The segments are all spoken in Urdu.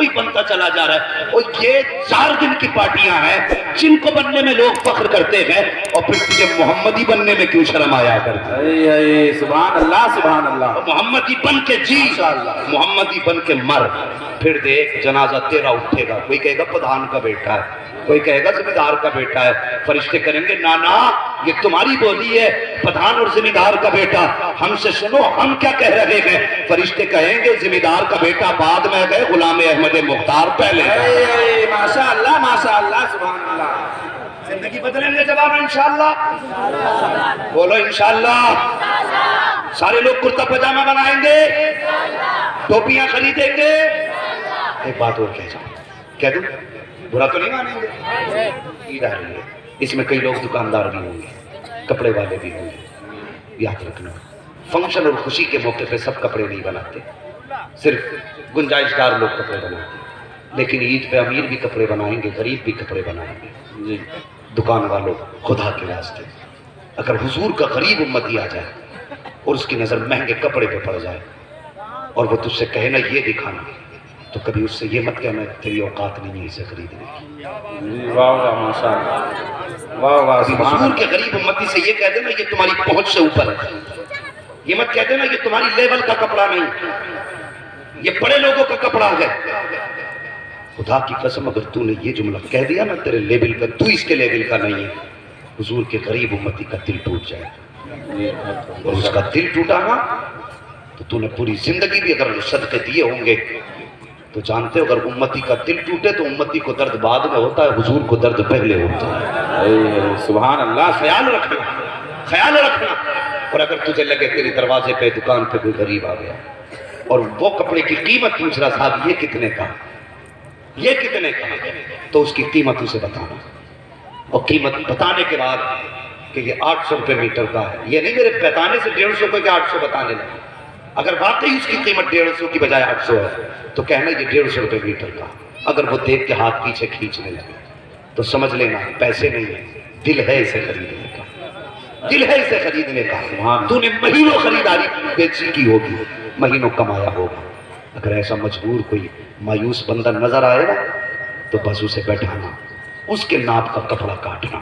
محمدی بنتا چلا جا رہا ہے. اور یہ 4 دن کی پارٹیاں ہیں جن کو بننے میں لوگ فخر کرتے ہیں, اور پھر تجھے محمدی بننے میں کیوں شرم آیا کرتی ہے؟ سبحان اللہ سبحان اللہ. محمدی بن کے جی, محمدی بن کے مر, پھر دیکھ جنازہ تیرا اٹھے گا. کوئی کہے گا پردھان کا بیٹا ہے, کوئی کہے گا ذمہ دار کا بیٹا ہے. فرشتے کریں گے نانا یہ تمہاری بولی ہے, پردھان اور ذمہ دار کا بیٹا, ہم سے سنو ہم کیا کہہ رہے ہیں. فرشتے کہیں گے ذمہ دار کا بیٹا بعد میں گئے, غلام احمد مختار پہلے. ماشاء اللہ سبحان اللہ. زندگی بدلیں گے جواب انشاءاللہ, بولو انشاءاللہ. سارے لوگ کرتا پجامہ بنائیں گے, ٹوپیاں خریدیں گے. ایک بات اور کہہ دوں, برا تو نہیں مانیں گے. عید آ رہی ہے, اس میں کئی لوگ دکاندار بھی ہوں گے, کپڑے والے بھی ہوں گے. یاد رکھنا فنکشن اور خوشی کے موقع پہ سب کپڑے نہیں بناتے, صرف گنجائش دار لوگ کپڑے بناتے ہیں. لیکن عید پہ امیر بھی کپڑے بنائیں گے, غریب بھی کپڑے بنائیں گے. جی دکان والوں خدا کے واسطے, اگر حضور کا غریب امتی آ جائے اور اس کی نظر مہنگے کپڑے پہ پڑ جائے اور وہ تجھ سے کہے نا یہ دکھانا, تو کبھی اس سے یہ مت کہنا تیری اوقات نہیں ہے اسے خریدنے کی. واہ واہ ماشاء اللہ, واہ واہ. حضور کے غریب امتی سے یہ کہہ دینا یہ تمہاری پہنچ سے اوپر ہے. یہ مت کہہ دینا یہ تمہاری لیول کا کپڑا نہیں, یہ بڑے لوگوں کا کپڑا ہے. خدا کی قسم اگر تو نے یہ جملہ کہہ دیا نا تیرے لیول کا, تو اس کے لیول کا نہیں ہے. حضور کے غریب امتی کا دل ٹوٹ جائے, اور اس کا دل ٹوٹا نا تو تو نے پوری زندگی بھی اگر صدقے دیے ہوں گے تو جانتے ہو اگر امتی کا دل ٹوٹے تو امتی کو درد بعد میں ہوتا ہے, حضور کو درد پہلے ہوتا ہے. سبحان اللہ. خیال رکھنا, خیال رکھنا. اور اگر تجھے لگے تیری دروازے پہ دکان پہ کوئی غریب آ گیا اور وہ کپڑے کی قیمت پوچھ رہا صاحب یہ کتنے کا, یہ کتنے کا, تو اس کی قیمت اسے بتانا. اور قیمت بتانے کے بعد کہ یہ 800 روپے میٹر کا ہے, یہ نہیں میرے بتانے سے 150 کو کہ 800 بتانے لگے. اگر واقعی اس کی قیمت 150 کی بجائے 800 ہے تو کہنا یہ 150 روپے میٹر کا. اگر وہ دیکھ کے ہاتھ پیچھے کھینچنے لگے تو سمجھ لینا پیسے نہیں ہے, دل ہے اسے خریدنے کا, دل ہے اسے خریدنے کا. تو نے مہینوں خریداری بیچی کی ہوگی, مہینوں کمایا ہوگا. اگر ایسا مجبور کوئی مایوس بندہ نظر آئے نا تو بس اسے بیٹھانا, اس کے ناپ کا کپڑا کاٹنا,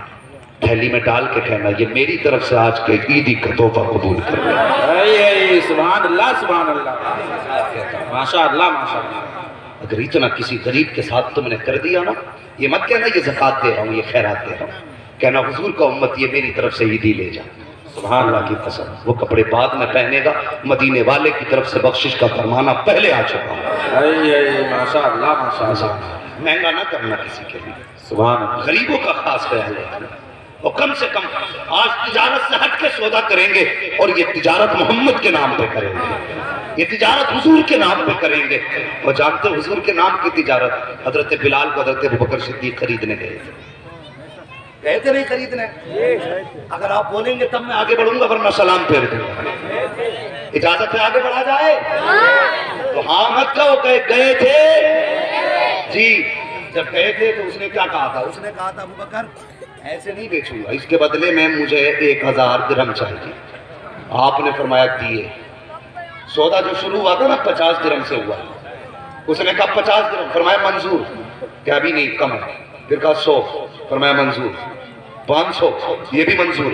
تھیلی میں ڈال کے کہنا یہ میری طرف سے آج کے عیدی کا تحفہ قبول کر لیں. سبحان اللہ سبحان اللہ, ماشاء اللہ ماشاء اللہ. اگر اتنا کسی غریب کے ساتھ تم نے کر دیا نا, یہ مت کہنا یہ زکوٰۃ دے رہا ہوں, یہ خیرات دے رہا ہوں, کہنا حضور کا امت یہ میری طرف سے عیدی لے جا. سبحان اللہ کی قسم وہ کپڑے بعد میں پہنے گا, مدینے والے کی طرف سے بخشش کا فرمانا پہلے آ چکا. ماشاء اللہ ماشاء اللہ. مہنگا نہ کرنا کسی کے لیے, سبحان اللہ. غریبوں کا خاص خیال رکھنا. اور کم سے کم آج تجارت سے ہٹ کے سودا کریں گے, اور یہ تجارت محمد کے نام پہ کریں گے, یہ تجارت حضور کے نام پہ کریں گے. اور جانتے ہیں حضور کے نام کی تجارت حضرت بلال کو حضرت ابوبکر صدیق خریدنے گئے تھے. گئے تھے نہیں خریدنے, اگر آپ بولیں گے تب میں آگے بڑھوں گا ورنہ سلام پھیر دوں گا. اجازت ہے آگے بڑھا جائے تو ہاں مت کہو کہ گئے تھے جی. جب گئے تھے تو اس نے کیا کہا تھا, اس نے کہا تھا ابوبکر ایسے نہیں بیچوں گا, اس کے بدلے میں مجھے 1000 درہم چاہیے. آپ نے فرمایا دیے. سودا جو شروع ہوا تھا نا 50 درہم سے ہوا, اس نے کہا 50 درہم, فرمایا منظور, کہ ابھی نہیں کم ہے. پھر کہا 100, فرمایا منظور. 500 یہ بھی منظور.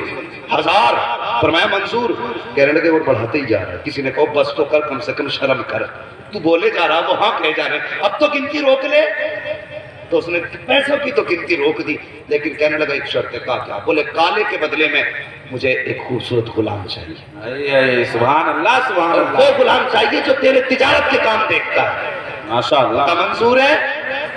1000 فرمایا منظور. کہنے لگے وہ بڑھاتے ہی جا رہا ہے. کسی نے کہا بس تو کر, کم سے کم شرم کر, تو بولے جا رہا, وہ ہاں کہے جا رہے, اب تو گنتی روک لے. تو اس نے پیسوں کی تو گنتی روک دی, لیکن کہنے لگا ایک شرط ہے. کہا کیا؟ بولے کالے کے بدلے میں مجھے ایک خوبصورت غلام چاہیے. سبحان اللہ سبحان اللہ. وہ غلام چاہیے جو تیرے تجارت کے کام دیکھتا ہے. ماشاء اللہ. منظور ہے.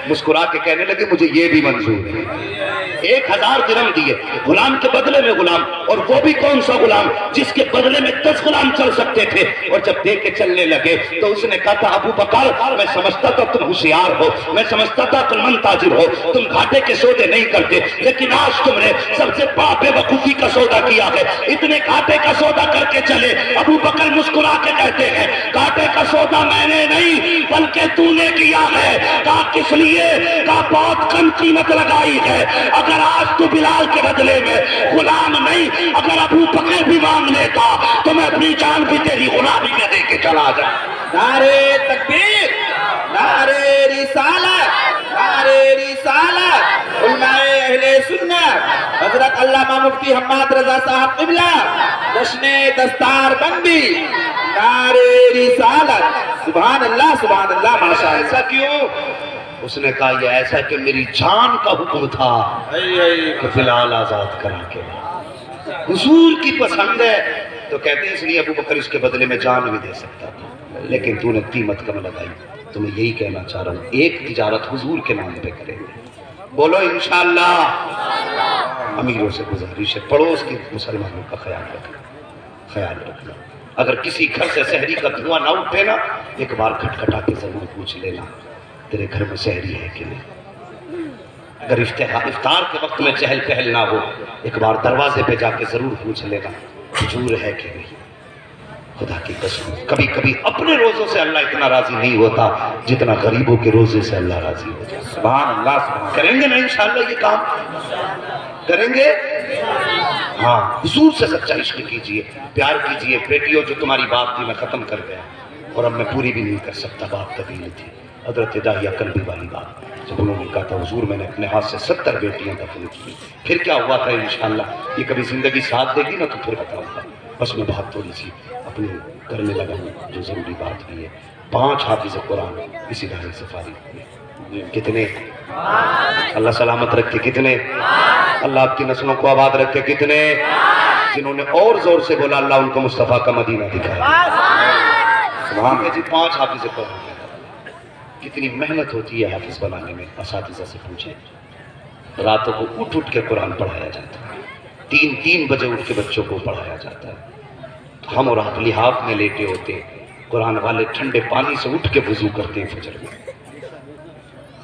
مسکرا کے کہنے لگے مجھے یہ بھی منظور ہے. 1000 درہم دیے غلام کے بدلے میں غلام, اور وہ بھی کون سا غلام جس کے بدلے میں 10 غلام چل سکتے تھے. اور جب دے کے چلنے لگے تو اس نے کہا تھا ابو بکر میں سمجھتا تھا تم ہوشیار ہو, میں سمجھتا تھا عقل مند تاجر ہو, تم گھاٹے کے سودے نہیں کرتے, لیکن آج تم نے سب سے بے وقوفی کا سودا کیا ہے. اتنے گھاٹے کا سودا کر کے چلے. ابو بکر مسکرا کے کہتے ہیں گھاٹے کا سودا میں نے نہیں بلکہ تو نے کیا ہے. کہا کس لیے؟ کہا بہت کم قیمت لگائی ہے. اگر آج تو بلال کے بدلے میں غلام نہیں, اگر ابو بکر بھی مانگ لیتا تو میں اپنی جان بھی تیری غلامی میں دے کے چلا جاؤں. نعرے تکبیر, نعرے رسالت. علامہ مفتی حماد رضا صاحب قبلہ جشن دستار بندی نعرے رسالت سبحان اللہ ماشاء اللہ. ایسا کیوں؟ اس نے کہا یہ ایسا کہ میری جان کا حکم تھا کہ فی الحال آزاد کرا کے حضور کی پسند ہے تو کہتے ہیں اس لیے ابو بکر اس کے بدلے میں جان بھی دے سکتا تھا لیکن تو نے قیمت کم لگائی. تو میں یہی کہنا چاہ رہا ہوں ایک تجارت حضور کے نام پہ کریں گے. بولو انشاءاللہ. امیروں سے گزارش ہے پڑوس کے مسلمانوں کا خیال رکھنا. اگر کسی گھر سے سحری کا دھواں نہ اٹھے نا ایک بار کھٹکھٹا کے ضرور پوچھ لینا تیرے گھر میں سحری ہے کہ نہیں. اگر افطار کے وقت میں چہل پہل نہ ہو ایک بار دروازے پہ جا کے ضرور پوچھ لینا حضور ہے کہ نہیں. خدا کی قسم کبھی کبھی اپنے روزوں سے اللہ اتنا راضی نہیں ہوتا جتنا غریبوں کے روزے سے اللہ راضی ہو جائے. سبحان اللہ. کریں گے نا انشاءاللہ یہ کام کریں گے. ہاں حضور سے سچا عشق کیجئے پیار کیجئے. بیٹیوں جو تمہاری بات تھی میں ختم کر گیا اور اب میں پوری بھی نہیں کر سکتا. بات طویل تھی. حضرت داہیہ کلبی والی بات جب انہوں نے کہا تھا حضور میں نے اپنے ہاتھ سے 70 بیٹیاں دفن کی. پھر کیا ہوا تھا انشاءاللہ یہ کبھی زندگی ساتھ دے گی نا تو پھر بتاؤں گا. بس میں بہت تھوڑی سی اپنے کرنے لگا ہوں جو ضروری بات بھی ہے. 5 حافظ قرآن اسی ادارے سے فارغ ہوئے. کتنے اللہ سلامت رکھے. کتنے اللہ آپ کی نسلوں کو آباد رکھے. کتنے جنہوں نے اور زور سے بولا اللہ ان کو مصطفیٰ کا مدینہ دکھایا. سبحان جی 5 حافظ قرآن. کتنی محنت ہوتی ہے حافظ بنانے میں. اساتذہ سے پوچھیں راتوں کو اٹھ کے قرآن پڑھایا جاتا ہے. 3 بجے اٹھ کے بچوں کو پڑھایا جاتا ہے. ہم اور آپ لحاف میں لیٹے ہوتے قرآن والے ٹھنڈے پانی سے اٹھ کے وضو کرتے ہیں فجر میں.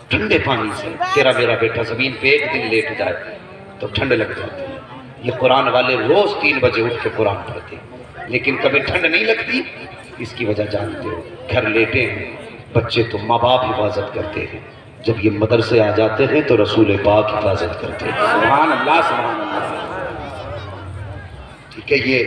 ٹھنڈے پانی سے. تیرا میرا بیٹا زمین پہ ایک دن لیٹ جائے تو ٹھنڈ لگ جاتی ہے. یہ قرآن والے روز 3 بجے اٹھ کے قرآن پڑھتے ہیں لیکن کبھی ٹھنڈ نہیں لگتی. اس کی وجہ جانتے ہو گھر لیٹے ہیں بچے تو ماں باپ حفاظت کرتے ہیں. جب یہ مدرسے آ جاتے ہیں تو رسول پاک حفاظت کرتے ہیں. سبحان اللہ. ٹھیک ہے یہ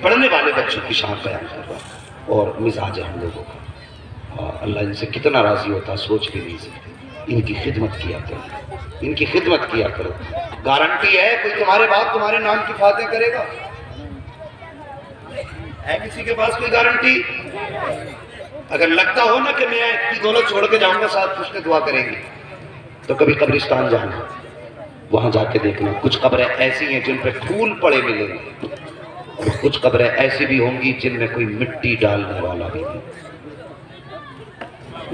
پڑھنے والے بچوں کی شان بیان کر رہا ہے اور مزاج ہے ہم لوگوں کا. اللہ ان سے کتنا راضی ہوتا سوچ بھی نہیں سکتے. ان کی خدمت کیا کرو. ان کی خدمت کیا کرو. گارنٹی ہے کوئی تمہارے باپ تمہارے نام کی فاتح کرے گا؟ ہے کسی کے پاس کوئی گارنٹی؟ اگر لگتا ہو نا کہ میں کی دولت چھوڑ کے جاؤں گا ساتھ کچھ نے دعا کریں گے تو کبھی قبرستان جانا وہاں جا کے دیکھنا. کچھ قبریں ایسی ہیں جن پہ پھول پڑے ملیں گے اور کچھ قبریں ایسی بھی ہوں گی جن میں کوئی مٹی ڈالنے والا بھی نہیں.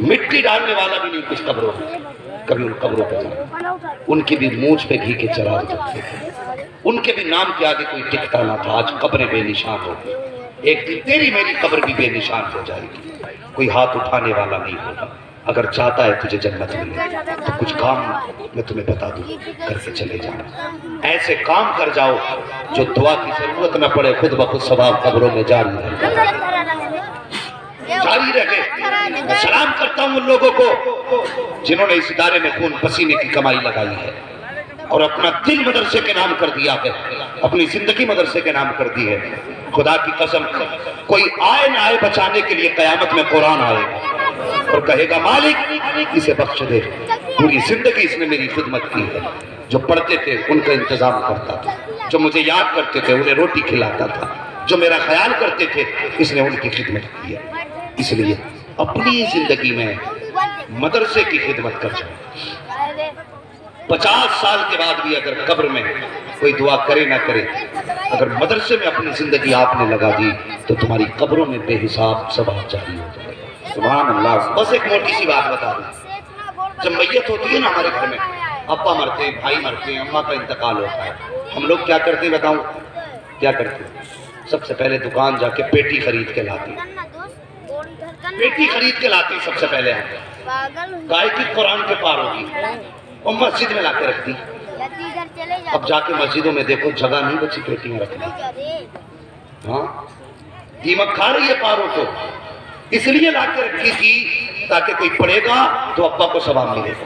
مٹی ڈالنے والا بھی نہیں کچھ قبروں میں. کبھی ان قبروں پہ جانا. ان کی بھی مونچھ پہ گھی کے چراغ جلتے تھے. ان کے بھی نام کے آگے کوئی ٹکتا نہ تھا. آج قبریں بے نشان ہو گئی. ایک دن تیری میری قبر بھی بے نشان ہو جائے گی. کوئی ہاتھ اٹھانے والا نہیں ہوگا. اگر چاہتا ہے تجھے جنت ملے تو کچھ کام میں تمہیں بتا دوں کر کے چلے جانا. ایسے کام کر جاؤ جو دعا کی ضرورت نہ پڑے. خود بخود ثواب قبروں میں جاری رہے. میں سلام کرتا ہوں ان لوگوں کو جنہوں نے اس ادارے میں خون پسینے کی کمائی لگائی ہے اور اپنا دل مدرسے کے نام کر دیا ہے. اپنی زندگی مدرسے کے نام کر دی ہے. خدا کی قسم کوئی آئے نہ آئے بچانے کے لیے قیامت میں قرآن آئے گا اور کہے گا مالک اسے بخش دے. پوری زندگی اس نے میری خدمت کی ہے. جو پڑھتے تھے ان کا انتظام کرتا تھا. جو مجھے یاد کرتے تھے انہیں روٹی کھلاتا تھا. جو میرا خیال کرتے تھے اس نے ان کی خدمت کی ہے. اس لیے اپنی زندگی میں مدرسے کی خدمت کر جائے. 50 سال کے بعد بھی اگر قبر میں کوئی دعا کرے نہ کرے اگر مدرسے میں اپنی زندگی آپ نے لگا دی تو تمہاری قبروں میں بے حساب ثواب جاری ہو جائے گا. سبحان اللہ. بس ایک موٹی سی بات بتا دوں. جب میت ہوتی ہے نا ہمارے گھر میں ابا مرتے ہیں بھائی مرتے ہیں اماں کا انتقال ہوتا ہے ہم لوگ کیا کرتے ہیں بتاؤں کیا کرتے ہیں؟ سب سے پہلے دکان جا کے پیٹی خرید کے لاتے ہیں. پیٹی خرید کے لاتے ہیں سب سے پہلے گائے کی قرآن کے پار ہوگی اور مسجد میں لا کے رکھتی. اب جا کے مسجدوں میں دیکھو جگہ نہیں بچی پیٹیاں رکھنے. ہاں دیمک کھا رہی ہے پاروں کو اس لیے لا کے رکھی تھی تاکہ کوئی پڑھے گا تو ابا کو ثواب ملے گا.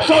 100